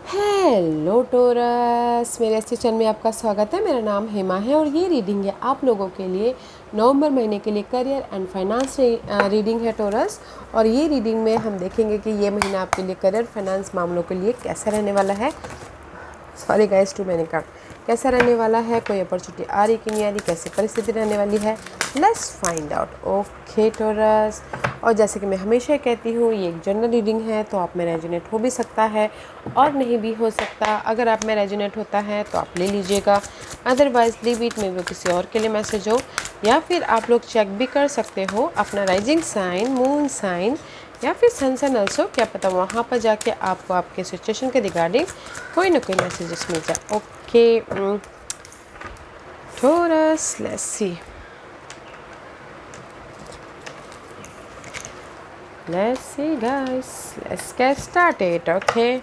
Hello torus, मेरे इस channel में आपका स्वागत है। मेरा नाम हेमा है और ये रीडिंग है आप लोगों के लिए नवंबर महीने के लिए करियर एंड फाइनेंस रीडिंग है टोरस। और ये रीडिंग में हम देखेंगे कि ये महीना आपके लिए करियर फाइनेंस मामलों के लिए कैसा रहने वाला है। सॉरी गाइस, 2 महीने का कैसा रहने वाला है, कोई अपॉर्चुनिटी आ रही कि नहीं आ रही, कैसी परिस्थिति रहने वाली है, let's find out. Okay Taurus, और जैसे कि मैं हमेशा कहती हूँ ये एक जनरल रीडिंग है, तो आप में रेजोनेट हो भी सकता है और नहीं भी हो सकता। अगर आप में रेजोनेट होता है तो आप ले लीजिएगा, अदरवाइज लीव इट, में वो किसी और के लिए मैसेज हो। या फिर आप लोग चेक भी कर सकते हो अपना राइजिंग साइन, मून साइन या फिर सन सन ऑल्सो, क्या पता वहाँ पर जाके आपको आपके सिचुएशन के रिगार्डिंग कोई ना कोई मैसेजेस मिल जाए। Okay Taurus, let's see, guys, let's get started. Okay.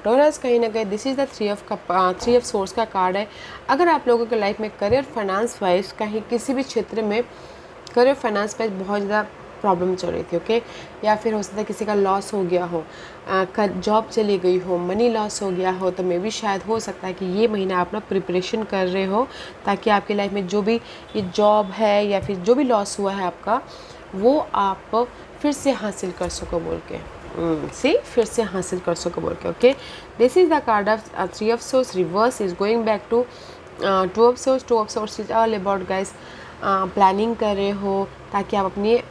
Taurus, कहीं ना कहीं this is the three of swords का कार्ड है। अगर आप लोगों के लाइफ में करियर फाइनेंस वाइज कहीं किसी भी क्षेत्र में करियर फाइनेंस वाइज बहुत ज़्यादा प्रॉब्लम चल रही थी, ओके, या फिर हो सकता है किसी का लॉस हो गया हो, जॉब चली गई हो, मनी लॉस हो गया हो, तो मे भी शायद हो सकता है कि ये महीना आप ना प्रिपरेशन कर रहे हो ताकि आपकी लाइफ में जो भी ये जॉब है या फिर जो भी लॉस हुआ है आपका, वो आप फिर से हासिल कर सको बोल के, फिर से हासिल कर सको बोल के। Okay, this is the card of three of swords reverse is going back to two of swords. Two of swords is all about guys, planning कर रहे हो ताकि आप अपनी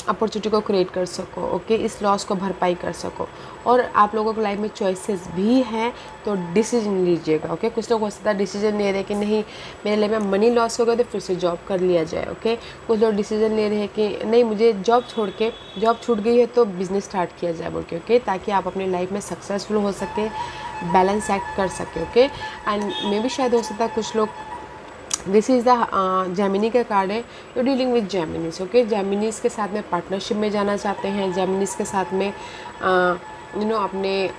अपॉर्चुनिटी को क्रिएट कर सको, ओके, इस लॉस को भरपाई कर सको। और आप लोगों को लाइफ में चॉइसेस भी हैं, तो डिसीजन लीजिएगा। ओके, कुछ लोग हो सकता है डिसीजन ले रहे हैं कि नहीं मेरे लाइफ में मनी लॉस हो गया तो फिर से जॉब कर लिया जाए। ओके, कुछ लोग डिसीजन ले रहे हैं कि नहीं मुझे जॉब छूट गई है तो बिज़नेस स्टार्ट किया जाए बोल के, ओके, ताकि आप अपनी लाइफ में सक्सेसफुल हो सके, बैलेंस एक्ट कर सके। ओके, एंड मे भी शायद हो सकता है कुछ लोग, दिस इज़ द जेमिनी का कार्ड है, यू डीलिंग विद जेमिनीस। ओके, जेमिनीस के साथ में पार्टनरशिप में जाना चाहते हैं, जेमिनीस के साथ में अपने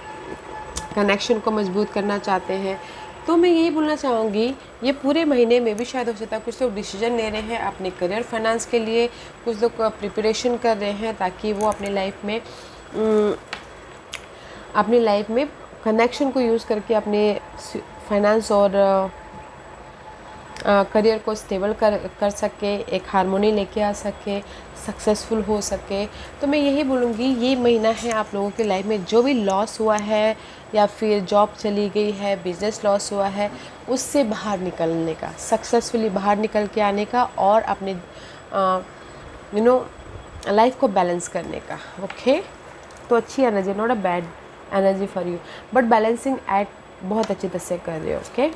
कनेक्शन को मजबूत करना चाहते हैं। तो मैं यही बोलना चाहूँगी, ये पूरे महीने में भी शायद हो सकता है कुछ लोग डिसीजन ले रहे हैं अपने करियर फाइनेंस के लिए, कुछ लोग प्रिपरेशन कर रहे हैं ताकि वो अपनी लाइफ में कनेक्शन को यूज़ करके अपने फाइनेंस और करियर को स्टेबल कर सके, एक हारमोनी लेके आ सके, सक्सेसफुल हो सके। तो मैं यही बोलूँगी ये महीना है आप लोगों की लाइफ में जो भी लॉस हुआ है या फिर जॉब चली गई है, बिजनेस लॉस हुआ है, उससे बाहर निकलने का, सक्सेसफुली बाहर निकल के आने का और अपने लाइफ को बैलेंस करने का। ओके, तो अच्छी energy, not a bad energy for you, but balancing act बहुत अच्छी तरह से कर रहे हो। ओके,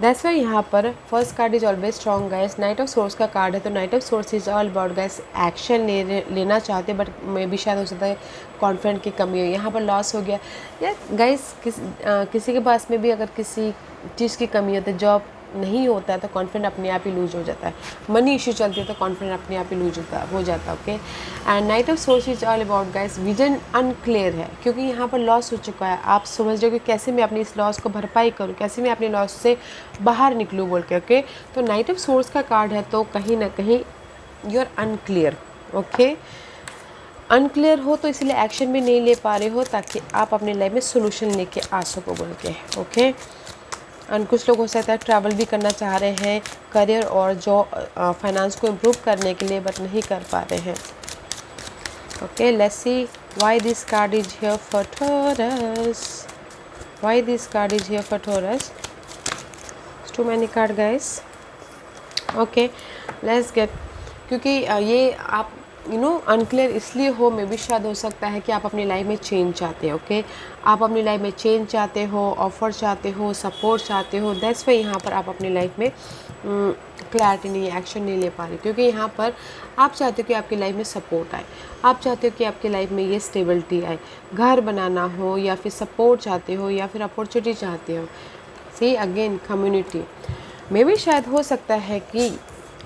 दैट्स वाई यहाँ पर first card is always strong guys, night of swords का कार्ड है, तो knight of swords is all about guys action लेना चाहते बट मे भी शायद हो सकता है कॉन्फिडेंट की कमी हो, यहाँ पर लॉस हो गया या गाइस किसी के पास में भी अगर किसी चीज़ की कमी होती है, जॉब नहीं होता है तो कॉन्फिडेंट अपने आप ही लूज हो जाता है, मनी इशू चलती है तो कॉन्फिडेंट अपने आप ही लूज हो जाता है। Okay, and night of swords is all about guys vision unclear है, क्योंकि यहाँ पर लॉस हो चुका है, आप समझ रहे हो कि कैसे मैं अपनी इस लॉस को भरपाई करूँ, कैसे मैं अपने लॉस से बाहर निकलूँ बोल के। ओके, तो नाइट ऑफ सोर्स का कार्ड है, तो कहीं ना कहीं you are unclear. Okay, unclear हो तो इसलिए एक्शन भी नहीं ले पा रहे हो ताकि आप अपने लाइफ में सोल्यूशन लेके आ सको बोल के। ओके, एंड कुछ लोग हो सकता है ट्रैवल भी करना चाह रहे हैं करियर और जो फाइनेंस को इम्प्रूव करने के लिए, बट नहीं कर पा रहे हैं। Okay, let's see why this card is here for Taurus, why this card is here for Taurus, too many card guys. Okay, let's get, क्योंकि ये आप अनक्लियर इसलिए हो, मे भी शायद हो सकता है कि आप अपनी लाइफ में चेंज चाहते हो। ओके, आप अपनी लाइफ में चेंज चाहते हो, ऑफर चाहते हो, सपोर्ट चाहते हो, दैट्स वाई यहाँ पर आप अपनी लाइफ में क्लैरिटी नहीं, एक्शन नहीं ले पा रहे, क्योंकि यहाँ पर आप चाहते हो कि आपकी लाइफ में सपोर्ट आए, आप चाहते हो कि आपकी लाइफ में ये स्टेबिलिटी आए, घर बनाना हो या फिर सपोर्ट चाहते हो या फिर अपॉर्चुनिटी चाहते हो। सी अगेन कम्युनिटी, मे भी शायद हो सकता है कि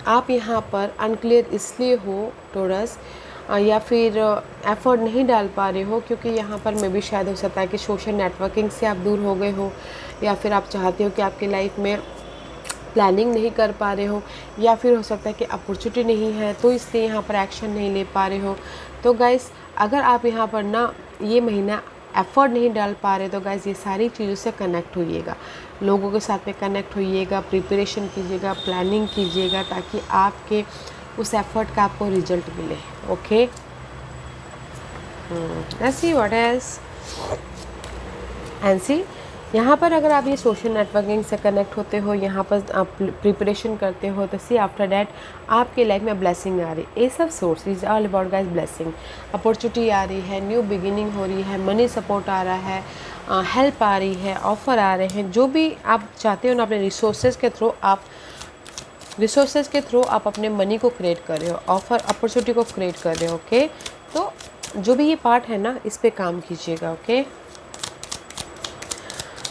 आप यहाँ पर अनक्लियर इसलिए हो टोरस, या फिर एफर्ट नहीं डाल पा रहे हो क्योंकि यहाँ पर मे भी शायद हो सकता है कि सोशल नेटवर्किंग से आप दूर हो गए हो, या फिर आप चाहते हो कि आपकी लाइफ में प्लानिंग नहीं कर पा रहे हो, या फिर हो सकता है कि अपॉर्चुनिटी नहीं है तो इसलिए यहाँ पर एक्शन नहीं ले पा रहे हो। तो गाइस अगर आप यहाँ पर ना ये महीना एफर्ट नहीं डाल पा रहे तो गाइस ये सारी चीज़ों से कनेक्ट होइएगा, लोगों के साथ में कनेक्ट होइएगा, प्रिपरेशन कीजिएगा, प्लानिंग कीजिएगा, ताकि आपके उस एफर्ट का आपको रिजल्ट मिले। Okay, let's see what is and see. यहाँ पर अगर आप ये सोशल नेटवर्किंग से कनेक्ट होते हो, यहाँ पर आप प्रिपरेशन करते हो, तो सी आफ्टर डैट आपके लाइफ में ब्लेसिंग आ रही है। ये सब source is all about guys blessing. Opportunity आ रही है, न्यू बिगिनिंग हो रही है, मनी सपोर्ट आ रहा है, हेल्प आ रही है, ऑफ़र आ रहे हैं। जो भी आप चाहते हो ना अपने रिसोर्सेज के थ्रू आप अपने मनी को क्रिएट कर रहे हो, ऑफ़र अपॉर्चुनिटी को क्रिएट कर रहे हो। ओके, तो जो भी ये पार्ट है ना इस पे काम कीजिएगा। Okay,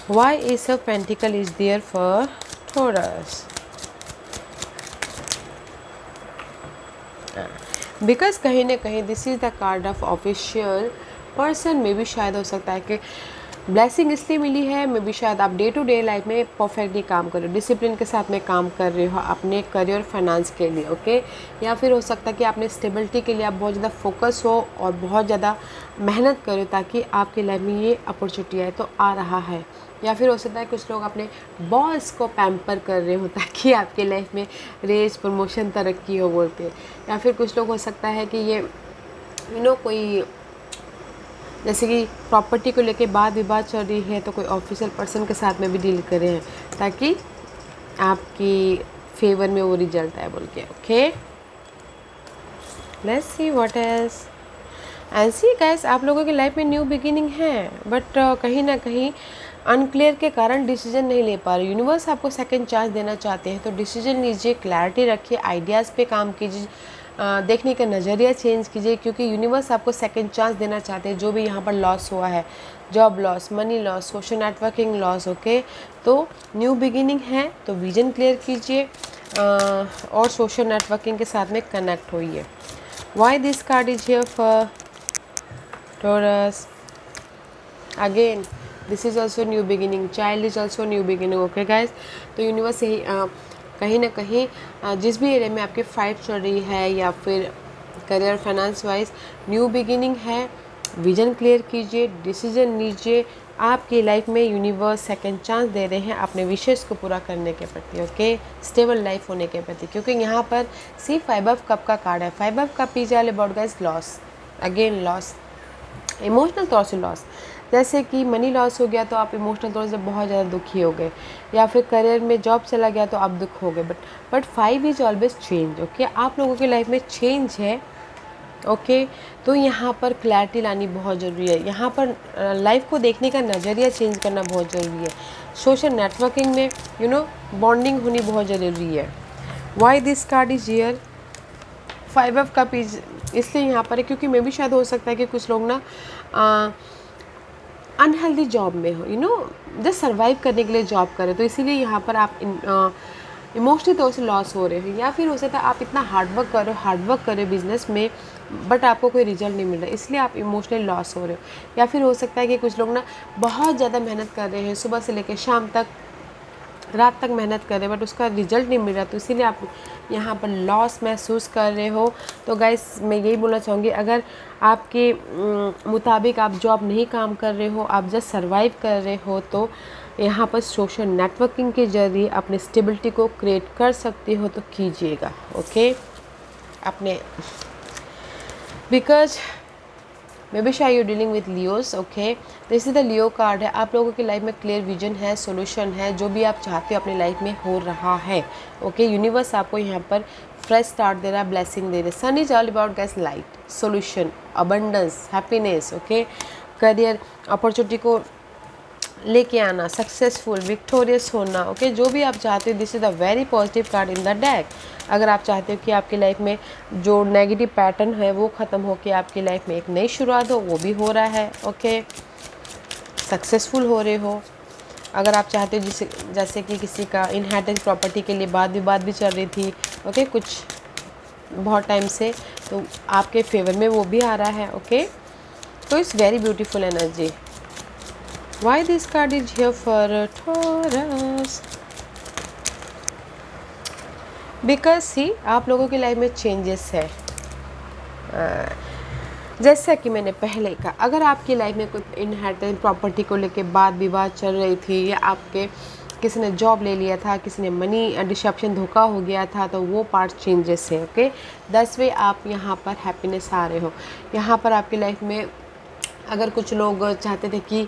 Why Ace of Pentacle is there for Taurus? Because कहीं ना कहीं this is the card of official person में भी शायद हो सकता है कि ब्लेसिंग इसलिए मिली है, मे भी शायद आप डे टू डे लाइफ में परफेक्टली काम कर रहे हो, डिसिप्लिन के साथ में काम कर रहे हो अपने करियर फाइनेंस के लिए। ओके, या फिर हो सकता है कि आपने स्टेबिलिटी के लिए आप बहुत ज़्यादा फोकस हो और बहुत ज़्यादा मेहनत करो ताकि आपकी लाइफ में ये अपॉर्चुनिटी आए, तो आ रहा है। या फिर हो सकता है कुछ लोग अपने बॉस को पैम्पर कर रहे हो ताकि आपके लाइफ में रेस, प्रमोशन, तरक्की हो बोलते। या फिर कुछ लोग हो सकता है कि ये कोई जैसे कि प्रॉपर्टी को लेके वाद विवाद चल रही है, तो कोई ऑफिशियल पर्सन के साथ में भी डील कर रहे हैं ताकि आपकी फेवर में वो रिजल्ट आए बोल के। Okay, let's see what is and see guys. आप लोगों की लाइफ में न्यू बिगिनिंग है, बट कहीं ना कहीं अनक्लियर के कारण डिसीजन नहीं ले पा रहे। यूनिवर्स आपको सेकंड चांस देना चाहते हैं, तो डिसीजन लीजिए, क्लैरिटी रखिए, आइडियाज़ पे काम कीजिए, देखने का नज़रिया चेंज कीजिए, क्योंकि यूनिवर्स आपको सेकंड चांस देना चाहते हैं। जो भी यहाँ पर लॉस हुआ है, job loss, money loss, social networking loss, okay, तो न्यू बिगिनिंग है, तो विजन क्लियर कीजिए और सोशल नेटवर्किंग के साथ में कनेक्ट होइए। Why this card is here for Taurus? Again, this is also new beginning. Child is also new beginning. Okay guys, तो यूनिवर्स यही कहीं ना कहीं जिस भी एरिया में आपकी फाइट चल रही है या फिर career finance wise new beginning है, विजन क्लियर कीजिए, डिसीजन लीजिए। आपकी लाइफ में यूनिवर्स सेकंड चांस दे रहे हैं अपने विशेष को पूरा करने के प्रति। ओके, स्टेबल लाइफ होने के प्रति, क्योंकि यहाँ पर सी 5 ऑफ कप का कार्ड है। 5 of cup is all about guys loss, again loss, emotional तौर से लॉस। जैसे कि मनी लॉस हो गया तो आप इमोशनल तौर से बहुत ज़्यादा दुखी हो गए, या फिर करियर में जॉब चला गया तो आप दुख हो गए। But 5 is always change. Okay, आप लोगों की लाइफ में चेंज है। ओके, तो यहाँ पर क्लैरिटी लानी बहुत ज़रूरी है। यहाँ पर लाइफ को देखने का नज़रिया चेंज करना बहुत ज़रूरी है। सोशल नेटवर्किंग में बॉन्डिंग होनी बहुत ज़रूरी है। Why this card is here? 5 of cup is इसलिए यहाँ पर है क्योंकि मे भी शायद हो सकता है कि कुछ लोग ना अनहेल्दी जॉब में हो, जस्ट सर्वाइव करने के लिए जॉब करें, तो इसीलिए यहाँ पर आप इमोशनली तौर से लॉस हो रहे हो। या फिर हो सकता है आप इतना हार्डवर्क करो बिजनेस में, बट आपको कोई रिजल्ट नहीं मिल रहा, इसलिए आप इमोशनली लॉस हो रहे हो। या फिर हो सकता है कि कुछ लोग ना बहुत ज़्यादा मेहनत कर रहे हैं, सुबह से लेकर शाम तक, रात तक मेहनत कर रहे हैं, बट उसका रिजल्ट नहीं मिल रहा, तो इसीलिए आप यहाँ पर लॉस महसूस कर रहे हो। तो गाइस मैं यही बोलना चाहूँगी, अगर आपके मुताबिक आप जॉब नहीं काम कर रहे हो, आप जस्ट सर्वाइव कर रहे हो, तो यहाँ पर सोशल नेटवर्किंग के जरिए अपने स्टेबिलिटी को क्रिएट कर सकते हो, तो कीजिएगा। ओके, अपने बिकॉज मे बी शायद you dealing with Leos. Okay, this is the Leo card है। आप लोगों की लाइफ में क्लियर विजन है, सॉल्यूशन है, जो भी आप चाहते हो अपनी लाइफ में हो रहा है। ओके, यूनिवर्स आपको यहाँ पर फ्रेश स्टार्ट दे रहा है, ब्लेसिंग दे रहा है। Sun is all about gas light, solution, abundance, happiness. Okay, career opportunity को लेके आना, सक्सेसफुल, विक्टोरियस होना। ओके, जो भी आप चाहते हो, this is the very positive card in the deck. अगर आप चाहते हो कि आपकी लाइफ में जो नेगेटिव पैटर्न है वो ख़त्म हो के आपकी लाइफ में एक नई शुरुआत हो, वो भी हो रहा है। ओके, सक्सेसफुल हो रहे हो। अगर आप चाहते हो जैसे कि किसी का इनहेरिटेंस प्रॉपर्टी के लिए वाद विवाद भी चल रही थी, ओके, कुछ बहुत टाइम से, तो आपके फेवर में वो भी आ रहा है। ओके, तो it's very beautiful energy. Why this card is here for Taurus? Because see आप लोगों की लाइफ में चेंजेस है। जैसा कि मैंने पहले कहा, अगर आपकी लाइफ में कोई इनहेरिटेंस प्रॉपर्टी को लेके बात विवाद चल रही थी, या आपके किसी ने जॉब ले लिया था, किसी ने मनी डिसेप्शन धोखा हो गया था, तो वो पार्ट चेंजेस है। ओके, दैट्स वे आप यहाँ पर हैप्पीनेस आ रहे हो। यहाँ पर आपकी लाइफ में अगर कुछ लोग चाहते थे कि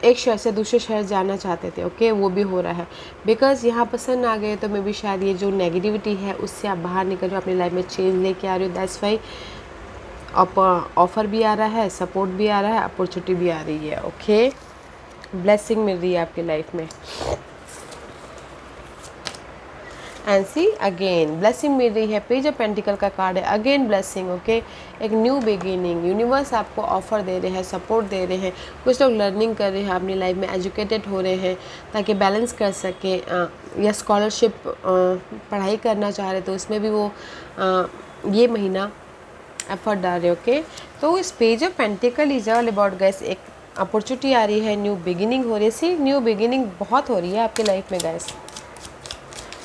एक शहर से दूसरे शहर जाना चाहते थे, ओके, वो भी हो रहा है। बिकॉज यहाँ पर सन आ गए, तो मे भी शायद ये जो नेगेटिविटी है उससे आप बाहर निकल रहे हो, अपनी लाइफ में चेंज लेके आ रहे हो। दैट्स वाई ऑफ़र भी आ रहा है, सपोर्ट भी आ रहा है, अपॉर्चुनिटी भी आ रही है। ओके, ब्लेसिंग मिल रही है आपकी लाइफ में। एंड सी अगेन ब्लेसिंग मिल रही है, पेज ऑफ पेंटिकल का कार्ड है, अगेन ब्लेसिंग। ओके, एक न्यू बिगिनिंग, यूनिवर्स आपको ऑफर दे रहे हैं, सपोर्ट दे रहे हैं। कुछ लोग लर्निंग कर रहे हैं अपनी लाइफ में, एजुकेटेड हो रहे हैं ताकि बैलेंस कर सके, या स्कॉलरशिप पढ़ाई करना चाह रहे तो उसमें भी वो ये महीना एफर्ट डाल रहे। ओके, तो इस page of pentacles is all about guys, एक अपॉर्चुनिटी आ रही है, न्यू बिगिनिंग हो रही है। सी न्यू बिगिनिंग बहुत हो रही है आपकी लाइफ में गाइस,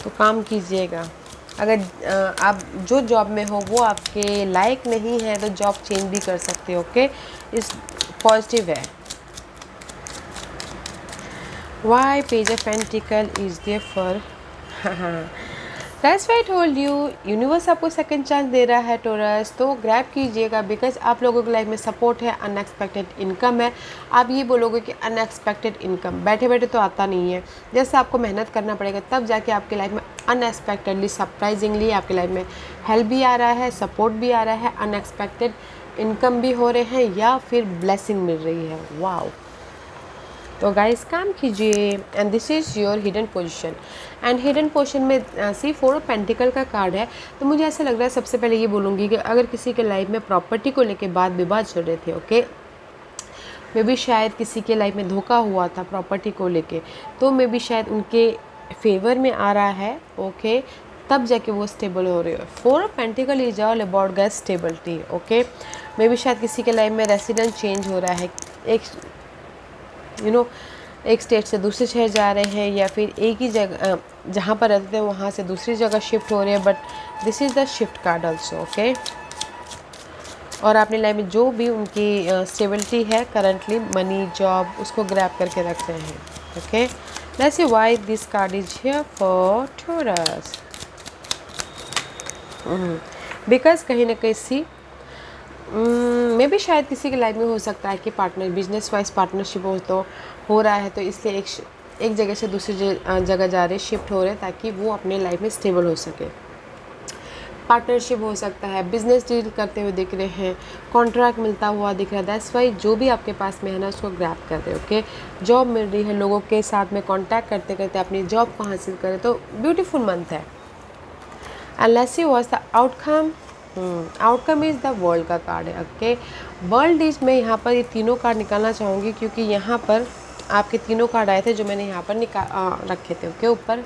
तो काम कीजिएगा। अगर आप जो जॉब में हो वो आपके लायक नहीं है तो जॉब चेंज भी कर सकते हो। ओके, इस पॉजिटिव है। Why page of pentacles is there for, that's why I told you, universe आपको सेकंड चांस दे रहा है टोरस, तो ग्रैब कीजिएगा। बिकॉज आप लोगों की लाइफ में सपोर्ट है, अनएक्सपेक्टेड इनकम है। आप ये बोलोगे कि अनएक्सपेक्टेड इनकम बैठे बैठे तो आता नहीं है, जैसे आपको मेहनत करना पड़ेगा तब जाके आपकी लाइफ में अनएक्सपेक्टेडली, सरप्राइजिंगली आपकी लाइफ में हेल्प भी आ रहा है, सपोर्ट भी आ रहा है, अनएक्सपेक्टेड इनकम भी हो रहे हैं, या फिर ब्लेसिंग मिल रही है। वाओ, तो गाइस काम कीजिए। And this is your hidden position. And hidden position में सी 4 ऑफ पेंटिकल का कार्ड है। तो मुझे ऐसा लग रहा है, सबसे पहले ये बोलूँगी कि अगर किसी के लाइफ में प्रॉपर्टी को लेके बात विवाद चल रहे थे, ओके, मे बी शायद किसी के लाइफ में धोखा हुआ था प्रॉपर्टी को लेके, तो मे बी शायद उनके फेवर में आ रहा है। ओके, तब जाके वो स्टेबल हो रहे हो। 4 of pentacles is all about gas stability. Okay, may be शायद किसी के लाइफ में रेसिडेंट चेंज हो रहा है, एक एक स्टेट से दूसरे शहर जा रहे हैं, या फिर एक ही जगह जहाँ पर रहते थे वहाँ से दूसरी जगह शिफ्ट हो रहे हैं। But this is the shift card also. Okay, और अपनी लाइफ में जो भी उनकी स्टेबिलिटी है करंटली, मनी, जॉब, उसको ग्रैब करके रख रहे हैं। Okay, let's see why this card is here for taurus. Because कहीं ना कहीं सी मे भी शायद किसी की लाइफ में हो सकता है कि पार्टनर बिजनेस वाइज पार्टनरशिप हो रहा है, तो इसलिए एक जगह से दूसरी जगह जा रहे, शिफ्ट हो रहे हैं ताकि वो अपने लाइफ में स्टेबल हो सके। पार्टनरशिप हो सकता है, बिजनेस डील करते हुए दिख रहे हैं, कॉन्ट्रैक्ट मिलता हुआ दिख रहा है। दैट्स वाई जो भी आपके पास में है ना, उसको ग्रैब कर रहे हो। ओके, जॉब मिल रही है, लोगों के साथ में कॉन्टैक्ट करते करते अपनी जॉब को हासिल करें, तो ब्यूटीफुल मंथ है। And let's see what's the outcome. Outcome is the world का कार्ड है। ओके, वर्ल्ड इज, मैं यहाँ पर ये तीनों कार्ड निकालना चाहूँगी क्योंकि यहाँ पर आपके तीनों कार्ड आए थे जो मैंने यहाँ पर रखे थे। ओके, ऊपर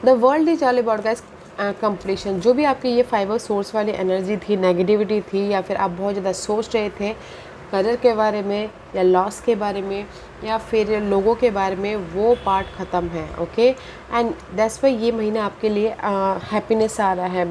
the world is all about guys completion. जो भी आपकी ये 5 सोर्स वाली एनर्जी थी, नेगेटिविटी थी, या फिर आप बहुत ज़्यादा सोच रहे थे करियर के बारे में, या लॉस के बारे में, या फिर लोगों के बारे में, वो पार्ट ख़त्म है। ओके, एंड दैट्स वाई ये महीना आपके लिए हैप्पीनेस आ रहा है।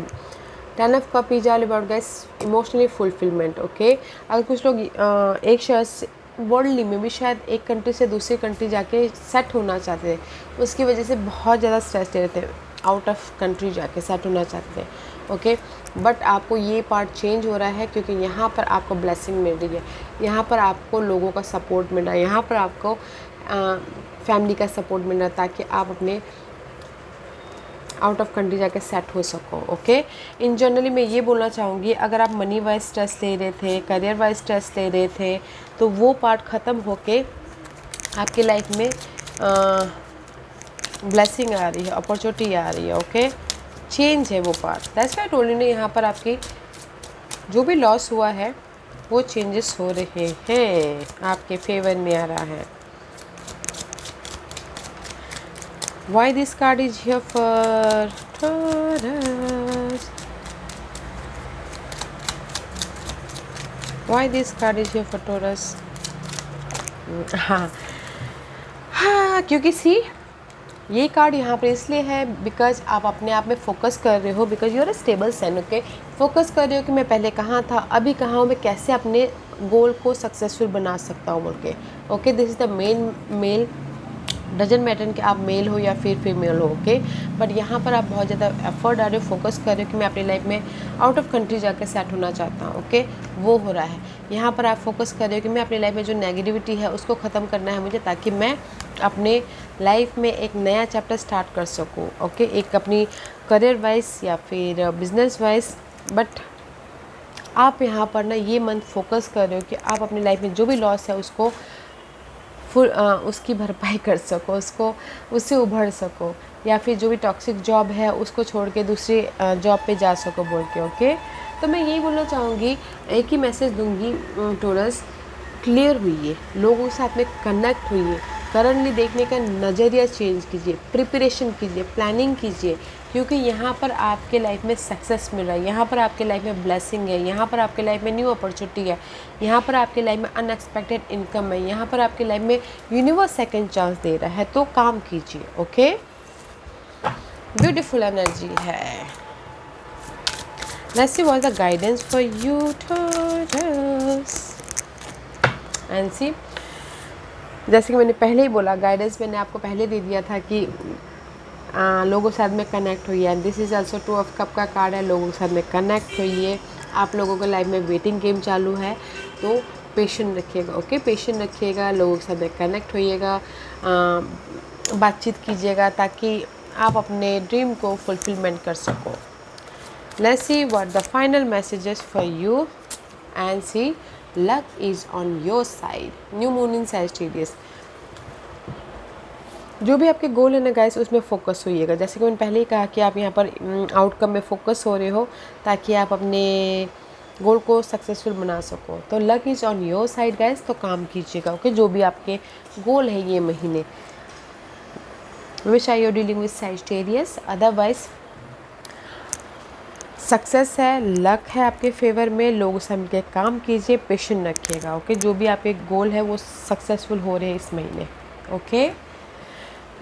10 of cup is all about guys emotionally fulfilment. Okay, अगर कुछ लोग एक शहर से वर्ल्डली में भी शायद एक कंट्री से दूसरी कंट्री जाके सेट होना चाहते थे, उसकी वजह से बहुत ज़्यादा स्ट्रेस ले रहे थे, आउट ऑफ कंट्री जाके सेट होना चाहते थे। ओके, बट आपको ये पार्ट चेंज हो रहा है क्योंकि यहाँ पर आपको ब्लेसिंग मिल रही है, यहाँ पर आपको लोगों का सपोर्ट मिल रहा है, यहाँ पर आपको फैमिली का सपोर्ट मिल रहा है ताकि आप अपने आउट ऑफ कंट्री जाके सेट हो सको। ओके, इन जनरली मैं ये बोलना चाहूँगी, अगर आप मनी वाइज स्ट्रेस ले रहे थे, करियर वाइज स्ट्रेस ले रहे थे, तो वो पार्ट ख़त्म होके आपकी लाइफ में ब्लेसिंग आ रही है, अपॉर्चुनिटी आ रही है। ओके, चेंज है वो पार्ट। दैट्स व्हाई टोल्ड ने यहाँ पर आपकी जो भी लॉस हुआ है वो चेंजेस हो रहे हैं, आपके फेवर में आ रहा है। Why this card is here for Taurus? Why this card is here for Taurus? हाँ, क्योंकि सी ये कार्ड यहाँ पर इसलिए है बिकॉज आप अपने आप में फोकस कर रहे हो, because you are a stable sun, okay. Focus कर रहे हो कि मैं पहले कहाँ था, अभी कहाँ हूँ, मैं कैसे अपने गोल को सक्सेसफुल बना सकता हूँ बोल के, okay. This is the main mail, doesn't matter कि आप मेल हो या फिर फीमेल हो, ओके। बट यहाँ पर आप बहुत ज़्यादा एफर्ट डाल रहे हो, फोकस कर रहे हो कि मैं अपनी लाइफ में आउट ऑफ कंट्री जाकर सेट होना चाहता हूँ, ओके। वो हो रहा है यहाँ पर। आप फोकस कर रहे हो कि मैं अपनी लाइफ में जो नेगेटिविटी है उसको ख़त्म करना है मुझे, ताकि मैं अपने लाइफ में एक नया चैप्टर स्टार्ट कर सकूँ, ओके। एक अपनी करियर वाइज या फिर बिजनेस वाइज। बट आप यहाँ पर ना ये मंथ फोकस कर रहे हो कि आप अपनी लाइफ में जो भी लॉस है उसको उसकी भरपाई कर सको, उससे उभर सको, या फिर जो भी टॉक्सिक जॉब है उसको छोड़ के दूसरी जॉब पे जा सको बोल के, ओके। तो मैं यही बोलना चाहूँगी, एक ही मैसेज दूंगी टोरस, क्लियर हुई, लोगों के साथ में कनेक्ट हुई, करंटली देखने का नज़रिया चेंज कीजिए, प्रिपरेशन कीजिए, प्लानिंग कीजिए, क्योंकि यहाँ पर आपके लाइफ में सक्सेस मिल रहा है, यहाँ पर आपके लाइफ में ब्लेसिंग है, यहाँ पर आपके लाइफ में न्यू अपॉर्चुनिटी है, यहाँ पर आपके लाइफ में अनएक्सपेक्टेड इनकम है, यहाँ पर आपके लाइफ में यूनिवर्स सेकंड चांस दे रहा है। तो काम कीजिए, ओके। ब्यूटीफुल एनर्जी है। Let's see what is the guidance for you Taurus and see. जैसे कि मैंने पहले ही बोला, गाइडेंस मैंने आपको पहले दे दिया था कि लोगों के साथ में कनेक्ट हुई है। This is also 2 of cup का कार्ड है, लोगों के साथ में कनेक्ट हुई है। आप लोगों के लाइफ में वेटिंग गेम चालू है, तो पेशेंट रखिएगा, ओके। पेशेंट रखिएगा, लोगों के साथ में कनेक्ट होइएगा, बातचीत कीजिएगा, ताकि आप अपने ड्रीम को फुलफिलमेंट कर सको। Let's see what the final messages for you and see luck is on your side. New moon in Sagittarius. जो भी आपके गोल है ना गाइस, उसमें फोकस होइएगा। जैसे कि मैंने पहले ही कहा कि आप यहाँ पर आउटकम में फोकस हो रहे हो, ताकि आप अपने गोल को सक्सेसफुल बना सको। तो luck is on your side guys, तो काम कीजिएगा, ओके। जो भी आपके गोल है ये महीने। Which are you dealing with Sagittarius, otherwise success है, लक है आपके फेवर में। लोगों से मिलकर काम कीजिए, पेशेंट रखिएगा, ओके। जो भी आपके गोल है वो सक्सेसफुल हो रहे हैं इस महीने, ओके।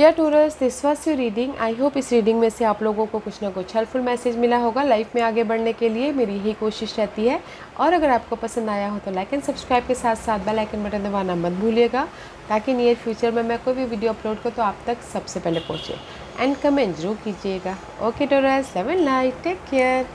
या tourers, this was your reading. I hope इस रीडिंग में से आप लोगों को कुछ ना कुछ हेल्पफुल मैसेज मिला होगा। लाइफ में आगे बढ़ने के लिए मेरी यही कोशिश रहती है। और अगर आपको पसंद आया हो तो लाइक एंड सब्सक्राइब के साथ साथ बेल आइकन बटन दबाना मत भूलिएगा, ताकि नियर फ्यूचर में मैं कोई भी वीडियो अपलोड करूँ तो आप तक सबसे पहले पहुँचे। एंड कमेंट जरूर कीजिएगा। Okay Taureans, love and light, take care.